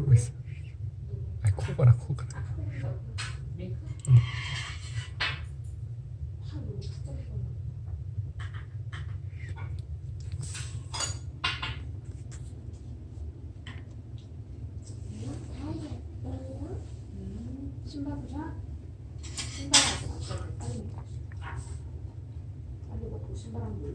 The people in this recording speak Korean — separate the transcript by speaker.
Speaker 1: 하고 있어. 아, 코거라 코거라.
Speaker 2: 신발 보자. 신발 아직 안 빨리 먹어. 빨리 먹고 신발 한번